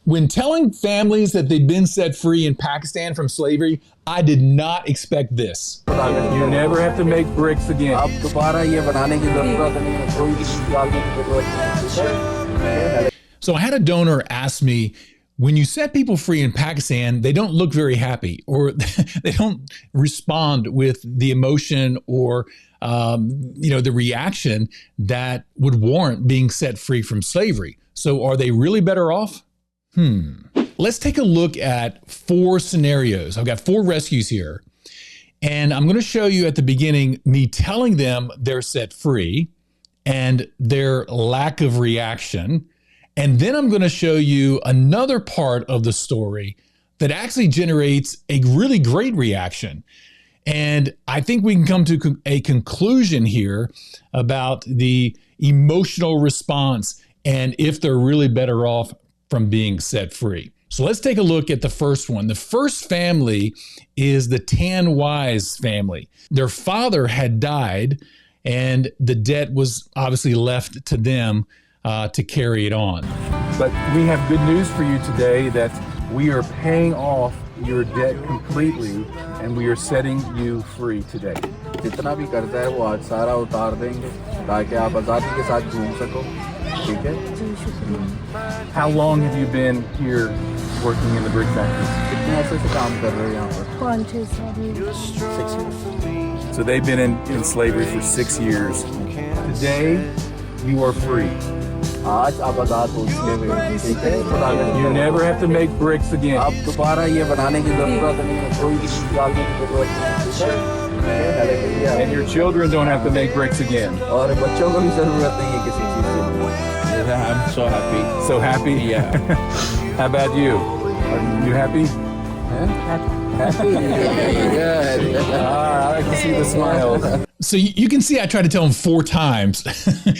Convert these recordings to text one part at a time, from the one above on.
When telling families that they've been set free in Pakistan from slavery, I did not expect this. You never have to make bricks again. So I had a donor ask me, when you set people free in Pakistan, they don't look very happy, or they don't respond with the emotion or the reaction that would warrant being set free from slavery. So are they really better off? Let's take a look at 4 scenarios. I've got 4 rescues here, and I'm going to show you at the beginning me telling them they're set free and their lack of reaction. And then I'm going to show you another part of the story that actually generates a really great reaction. And I think we can come to a conclusion here about the emotional response and if they're really better off from being set free. So let's take a look at the first one. The first family is the Tan Wise family. Their father had died, and the debt was obviously left to them to carry it on. But we have good news for you today that we are paying off your debt completely, and we are setting you free today. जितना भी कर्जा है वो आज सारा उतार देंगे ताकि आप आज़ादी के साथ घूम सको, ठीक है? How long have you been here working in the brick factory? कितने ऐसे से काम कर रहे हो यहाँ पर? 5-6 साल. 6 years. So they've been in slavery for 6 years. Today, you are free. आज आप आज़ाद हो चुके हैं, ठीक है? You never have to make bricks again. अब दोबारा ये बनाने की ज़रूरत नहीं है, कोई चीज़ डालने की ज़रूरत नहीं है, And your children don't have to make bricks again. और बच्चों को भी ज़रूरत नहीं है किसी चीज़ की. I'm so happy. So happy? Yeah. How about you? Are you happy? Happy. Good. I can see the smiles. So you can see I tried to tell them 4 times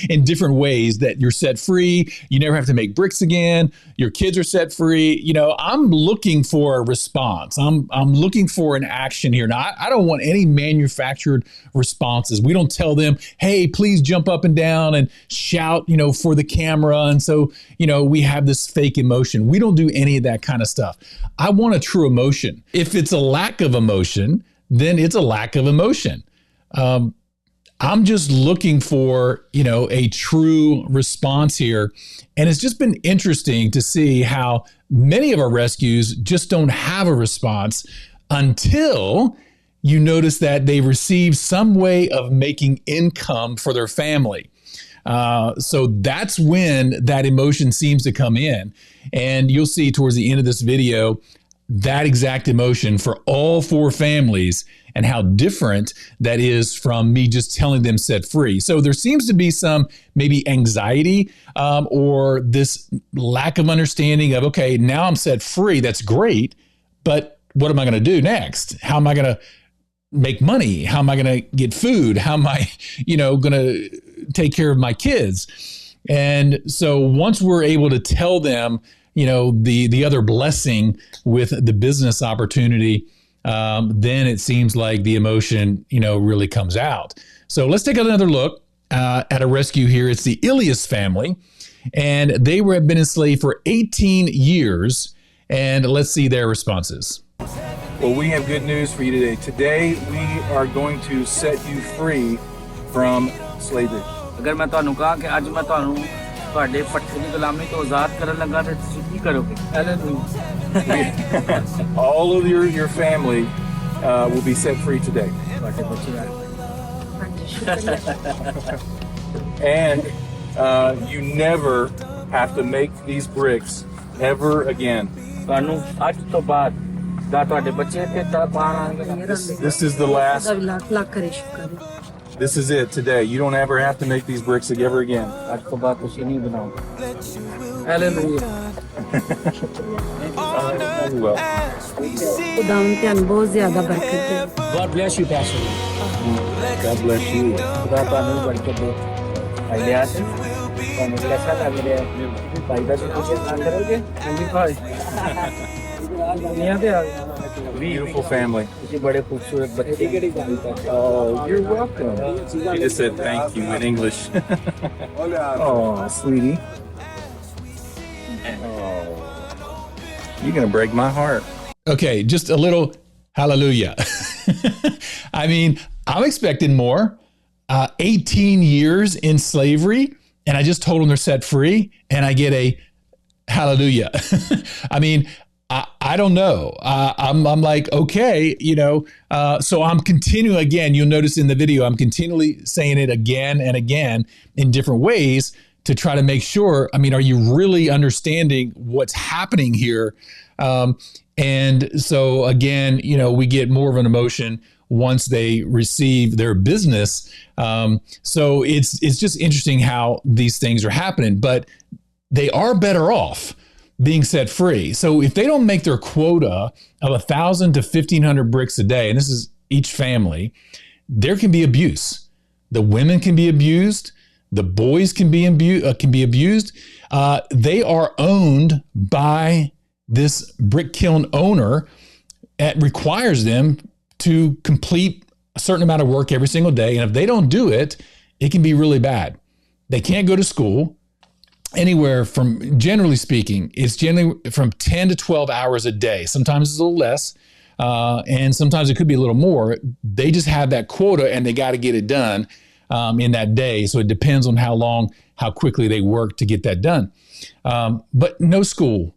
in different ways that you're set free. You never have to make bricks again. Your kids are set free. You know, I'm looking for a response. I'm looking for an action here. Now, I don't want any manufactured responses. We don't tell them, hey, please jump up and down and shout, for the camera. And so, we have this fake emotion. We don't do any of that kind of stuff. I want a true emotion. If it's a lack of emotion, then it's a lack of emotion. I'm just looking for, a true response here. And it's just been interesting to see how many of our rescues just don't have a response until you notice that they receive some way of making income for their family. So that's when that emotion seems to come in. And you'll see towards the end of this video, that exact emotion for all 4 families and how different that is from me just telling them set free. So there seems to be some maybe anxiety or this lack of understanding of, okay, now I'm set free. That's great. But what am I going to do next? How am I going to make money? How am I going to get food? How am I, going to take care of my kids? And so once we're able to tell them, the other blessing with the business opportunity, then it seems like the emotion, really comes out. So let's take another look at a rescue here. It's the Ilyas family, and they have been enslaved for 18 years. And let's see their responses. Well, we have good news for you today. Today, we are going to set you free from slavery. अगर मैं ਤੁਹਾਨੂੰ ਕਹਾਂ ਕਿ ਅੱਜ ਮੈਂ ਤੁਹਾਨੂੰ ਤੁਹਾਡੇ ਪੱਠੇ ਦੀ ਗੁਲਾਮੀ ਤੋਂ ਆਜ਼ਾਦ ਕਰਨ ਲੱਗਾ ਤਾਂ ਤੁਸੀਂ ਕੀ ਕਰੋਗੇ? All of your family will be set free today. And you never have to make these bricks ever again. ਤੁਹਾਨੂੰ ਅੱਜ ਤੋਂ ਬਾਅਦ ਦਾ ਤੁਹਾਡੇ ਬੱਚੇ ਤੇ ਤਾਂ ਪਾਣਾਂਗੇ। This is the last. This is it today. You don't ever have to make these bricks ever again. आज ਤੋਂ ਬਾਅਦ ਤੁਸੀਂ ਨਹੀਂ ਬਣਾਓਗੇ। Hallelujah. खुदावंद त्यान बहुत ज़्यादा बरकत दे। God bless you, Pastor. God bless you. खुदा ਤੁਹਾਨੂੰ बरकत दे। आइलियास, ਤੁਹਾਨੂੰ कैसा लग रहा है? भाई का कुछ काम करोगे? नहीं भाई। दुनिया पे आ गए। Beautiful family. बड़े खूबसूरत बच्चे। Oh, you're welcome. He just said thank you in English. Oh, sweetie. Oh. You're going to break my heart. Okay, just a little hallelujah. I mean, I'm expecting more. 18 years in slavery, and I just told them they're set free, and I get a hallelujah. I mean, I don't know. I'm like, okay, so I'm continuing again. You'll notice in the video, I'm continually saying it again and again in different ways to try to make sure, I mean, are you really understanding what's happening here? And so again, we get more of an emotion once they receive their business. So it's just interesting how these things are happening, but they are better off being set free. So if they don't make their quota of 1,000 to 1,500 bricks a day, and this is each family, there can be abuse. The women can be abused. The boys can be abused. They are owned by this brick kiln owner. It requires them to complete a certain amount of work every single day. And if they don't do it, it can be really bad. They can't go to school. Anywhere from, generally speaking, it's generally from 10 to 12 hours a day. Sometimes it's a little less, and sometimes it could be a little more. They just have that quota and they got to get it done in that day. So it depends on how quickly they work to get that done. But no school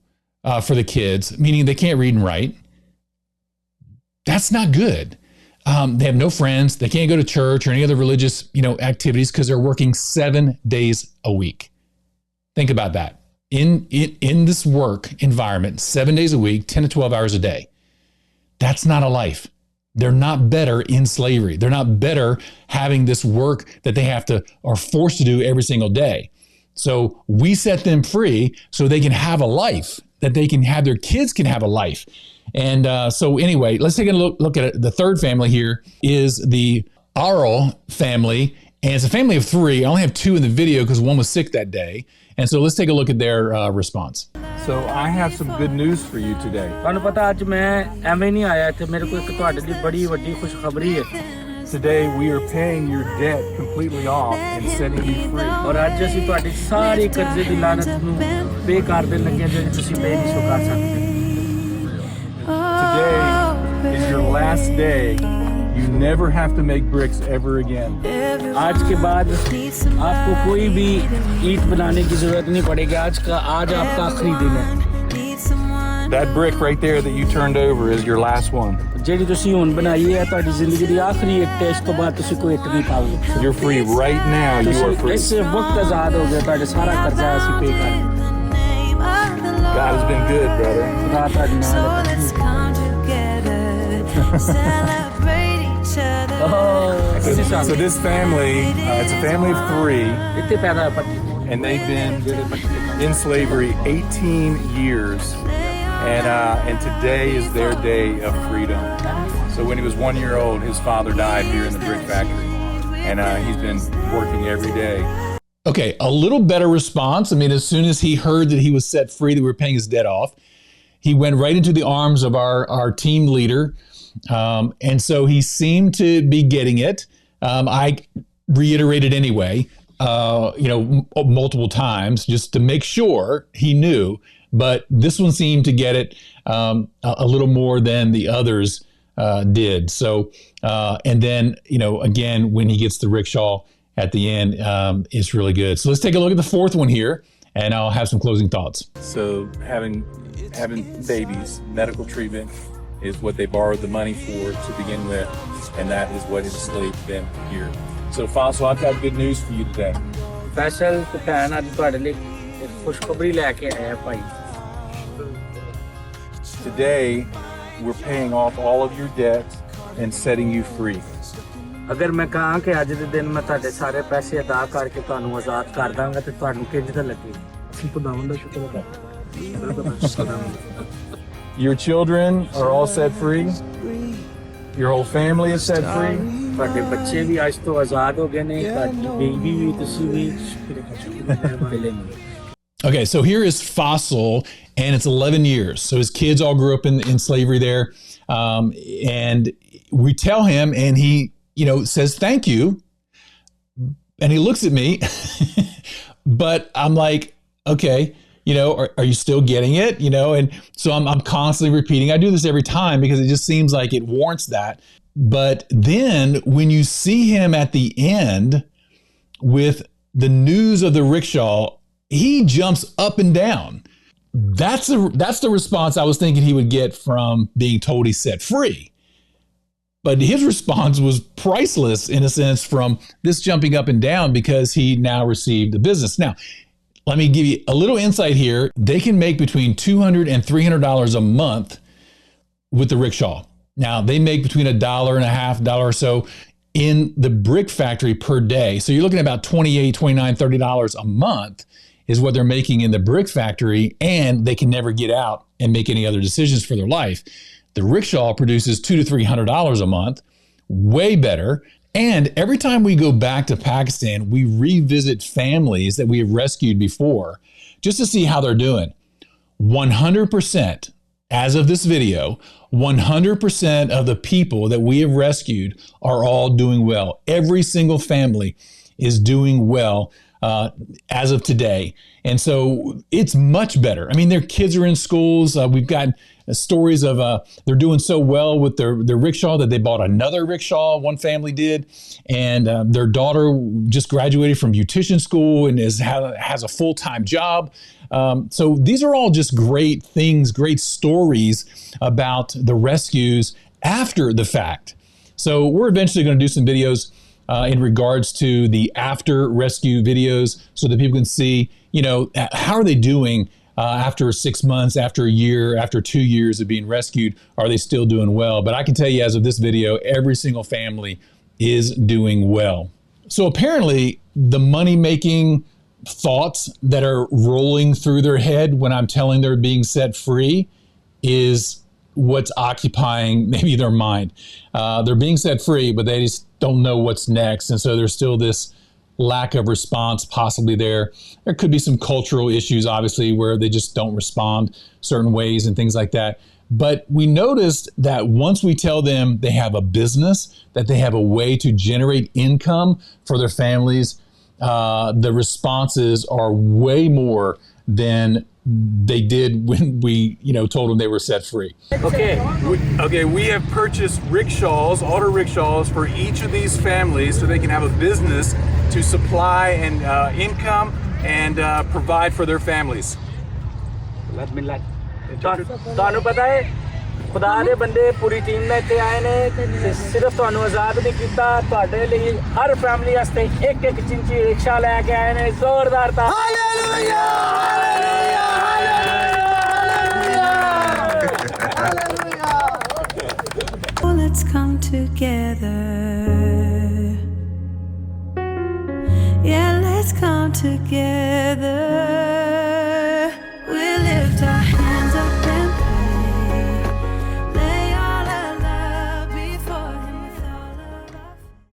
for the kids, meaning they can't read and write. That's not good. They have no friends. They can't go to church or any other religious, activities because they're working 7 days a week. Think about that. In this work environment, 7 days a week, 10 to 12 hours a day. That's not a life. They're not better in slavery. They're not better having this work that they are forced to do every single day. So we set them free so they can have a life, that they can have, their kids can have a life. And so anyway, let's take a look at it. The third family here is the Arl family. And it's a family of 3. I only have 2 in the video because one was sick that day. And so let's take a look at their response. So I have some good news for you today. Today we are paying your debt completely off and setting you free. Today is your last day. You never have to make bricks ever again. आज के बाद आपको कोई भी ईंट बनाने की जरूरत नहीं पड़ेगी। आज आपका आखिरी दिन है। That brick right there that you turned over is your last one. ਜਿਹੜੀ ਤੁਸੀਂ ਹੁਣ ਬਣਾਈ ਹੈ ਤੁਹਾਡੀ ਜ਼ਿੰਦਗੀ ਦੀ ਆਖਰੀ ਇੱਟ ਹੈ। ਇਸ ਤੋਂ ਬਾਅਦ ਤੁਸੀਂ ਕੋਈ ਇੱਟ ਨਹੀਂ ਪਾਓਗੇ। You're free right now. You are free. ਇਸ ਵਕਤ ਆਜ਼ਾਦ ਹੋ ਗਏ। ਤੁਹਾਡੇ ਸਾਰਾ ਕਰਜ਼ਾ ਅਸੀਂ ਪੇ ਕਰ ਦਿੱਤਾ। God has been good, brother. ਖੁਦਾ ਤੁਹਾਡੇ ਨਾਲ ਹੈ। So this family, it's a family of 3, and they've been in slavery 18 years, and today is their day of freedom. So when he was 1 year old, his father died here in the brick factory, and he's been working every day. Okay, a little better response. I mean, as soon as he heard that he was set free, that we were paying his debt off, he went right into the arms of our team leader. And so he seemed to be getting it. I reiterated anyway, multiple times just to make sure he knew, but this one seemed to get it a little more than the others did. So, and then, again, when he gets the rickshaw at the end, it's really good. So let's take a look at the fourth one here, and I'll have some closing thoughts. So having babies, medical treatment, is what they borrowed the money for to begin with, and that is what enslaved them here. So, Fossil, I've got good news for you today. Faisal, ਭੈਣ ਅੱਜ ਤੁਹਾਡੇ ਲਈ ਇੱਕ ਖੁਸ਼ਖਬਰੀ ਲੈ ਕੇ ਆਇਆ ਭਾਈ। Today, we're paying off all of your debt and setting you free. ਅਗਰ ਮੈਂ ਕਹਾਂ ਕਿ ਅੱਜ ਦੇ ਦਿਨ ਮੈਂ ਤੁਹਾਡੇ ਸਾਰੇ ਪੈਸੇ ਅਦਾ ਕਰਕੇ ਤੁਹਾਨੂੰ ਆਜ਼ਾਦ ਕਰ ਦਾਂਗਾ ਤੇ ਤੁਹਾਨੂੰ ਕਿੰਜ ਤਾਂ ਲੱਗੇ? ਅਸੀਂ ਖੁਦਾਵੰਦ ਦਾ ਸ਼ੁਕਰ ਅਦਾ Your children are all set free. Your whole family is set free. ਤੁਹਾਡੇ ਬੱਚੇ ਵੀ ਅੱਜ ਤੋਂ ਆਜ਼ਾਦ ਹੋ ਗਏ ਨੇ। ਤੁਹਾਡੀ ਬੇਬੀ ਵੀ ਤੁਸੀਂ ਵੀ Okay, so here is Fossil, and it's 11 years. So his kids all grew up in slavery there. And we tell him, and he, says, thank you. And he looks at me, but I'm like, okay, are you still getting it? And so I'm constantly repeating. I do this every time because it just seems like it warrants that. But then when you see him at the end with the news of the rickshaw, he jumps up and down. That's the response I was thinking he would get from being told he's set free. But his response was priceless in a sense from this jumping up and down because he now received the business. Now, let me give you a little insight here. They can make between $200 and $300 a month with the rickshaw. Now, they make between $1.50 or so in the brick factory per day. So you're looking at about $28, $29, $30 a month is what they're making in the brick factory, and they can never get out and make any other decisions for their life. The rickshaw produces $200 to $300 a month, way better. And every time we go back to Pakistan, we revisit families that we have rescued before just to see how they're doing. 100%, as of this video, 100% of the people that we have rescued are all doing well. Every single family is doing well as of today. And so it's much better. I mean, their kids are in schools. We've got stories of they're doing so well with their rickshaw that they bought another rickshaw, one family did. And their daughter just graduated from beautician school and has a full-time job. So these are all just great things, great stories about the rescues after the fact. So we're eventually going to do some videos in regards to the after rescue videos so that people can see, how are they doing after 6 months, after a year, after 2 years of being rescued? Are they still doing well? But I can tell you as of this video, every single family is doing well. So apparently the money-making thoughts that are rolling through their head when I'm telling they're being set free is what's occupying maybe their mind. They're being set free, but they just don't know what's next. And so there's still this lack of response possibly there. There could be some cultural issues, obviously, where they just don't respond certain ways and things like that. But we noticed that once we tell them they have a business, that they have a way to generate income for their families, the responses are way more than they did when we, told them they were set free. Okay, we have purchased rickshaws, auto rickshaws for each of these families so they can have a business to supply and income and provide for their families. ਤੁਹਾਨੂੰ ਪਤਾ ਹੈ ਖੁਦਾ ਦੇ ਬੰਦੇ ਪੂਰੀ team ਲੈ ਕੇ ਆਏ ਨੇ ਸਿਰਫ ਤੁਹਾਨੂੰ ਆਜ਼ਾਦ ਨਹੀਂ ਕੀਤਾ ਤੁਹਾਡੇ ਲਈ ਹਰ ਫੈਮਿਲੀ ਵਾਸਤੇ ਇੱਕ ਚਿੰਚੀ ਰਿਕਸ਼ਾ ਲੈ ਕੇ ਆਏ ਨੇ ਜ਼ੋਰਦਾਰ ਤਾਂ hallelujah Let's come together. Yeah, let's come together.